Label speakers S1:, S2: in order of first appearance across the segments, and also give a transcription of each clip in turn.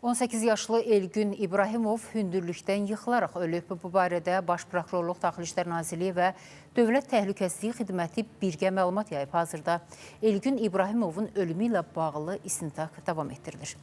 S1: 18 yaşlı Elgün İbrahimov hündürlükdən yıxılaraq ölüb. Bu barədə Baş Prokurorluq, Daxili İşlər Nazirliyi və Dövlət Təhlükəsizliyi Xidməti birgə məlumat yayıb. Hazırda Elgün İbrahimovun ölümü ilə bağlı istintaq davam etdirilir.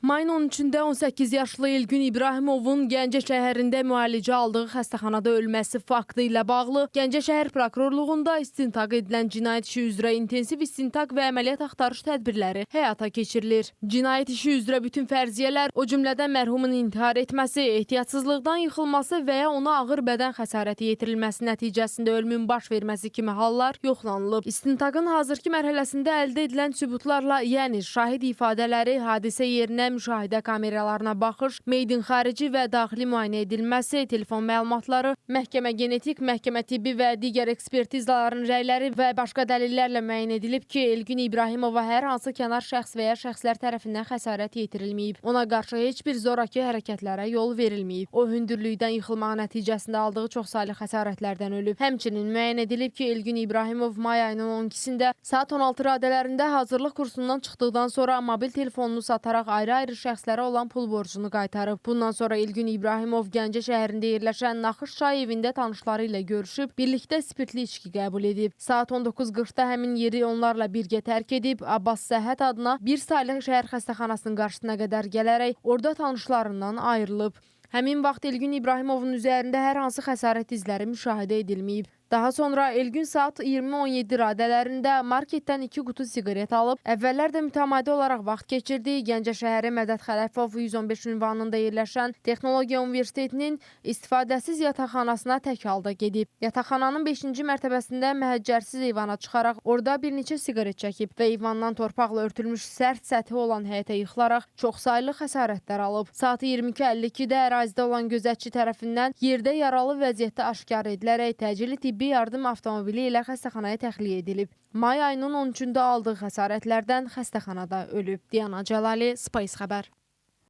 S2: Mayın 13-də 18 yaşlı Elgün İbrahimovun Gəncə şəhərində müalicə aldığı xəstəxanada ölməsi faktı ilə bağlı Gəncə şəhər prokurorluğunda istintaq edilən cinayət işi üzrə intensiv istintaq və əməliyyat axtarış tədbirləri həyata keçirilir. Cinayət işi üzrə bütün fərziyyələr, o cümlədən mərhumun intihar etməsi, ehtiyatsızlıqdan yıxılması və ya ona ağır bədən xəsarəti yetirilməsi nəticəsində ölümün baş verməsi kimi hallar yoxlanılıb. İstintaqın hazırki mərhələsində əldə edilən sübutlarla, yəni şahid ifadələri, hadisə yerinə müşahidə kameralarına baxış, meydin xarici və daxili müayinə edilməsi, telefon məlumatları, məhkəmə genetik, məhkəmə tibbi və digər ekspertizaların rəyləri və başqa dəlillərlə müəyyən edilib ki, Elgün İbrahimova hər hansı kənar şəxs və ya şəxslər tərəfindən xəsarət yetirilməyib. Ona qarşı heç bir zoraki hərəkətlərə yol verilməyib. O, hündürlükdən yıxılmaq nəticəsində aldığı çoxsaylı xəsarətlərdən ölüb. Həmçinin müəyyən edilib ki, Elgün İbrahimov may ayının 12-sində saat 16 radələrində hazırlıq kursundan çıxdıqdan sonra mobil telefonunu sataraq ayrı şəxslərə olan pul borcunu qaytarıb. Bundan sonra Elgün İbrahimov Gəncə şəhərində yerləşən Naxış çay evində tanışları ilə görüşüb, birlikdə spirtli içki qəbul edib. Saat 19:40-da həmin yeri onlarla birgə tərk edib, Abbas Səhhət adına bir saylı şəhər xəstəxanasının qarşısına qədər gələrək orada tanışlarından ayrılıb. Həmin vaxt Elgün İbrahimovun üzərində hər hansı xəsarət izləri müşahidə edilməyib. Daha sonra Elgün saat 20:17 radələrində marketdən 2 qutu siqaret alıb, əvvəllər də mütəmadi olaraq vaxt keçirdi. Gəncə şəhəri Mədəd Xələfov 115 ünvanında yerləşən Texnologiya Universitetinin istifadəsiz yataqxanasına tək halda gedib. Yataqxananın 5-ci mərtəbəsində məhəccərsiz eyvana çıxaraq orada bir neçə siqaret çəkib və eyvandan torpaqla örtülmüş sərt səthi olan həyətə yıxılaraq çoxsaylı xəsarətlər alıb. Saat 22:52-də ərazidə olan gözətçi tərəfindən yerdə yaralı vəziyyətdə aşkar edilərək təcili tibbi yardım avtomobili ilə xəstəxanaya təxliyə edilib. May ayının 13-də aldığı xəsarətlərdən xəstəxanada ölüb. Diana Cəlali, Space xəbər.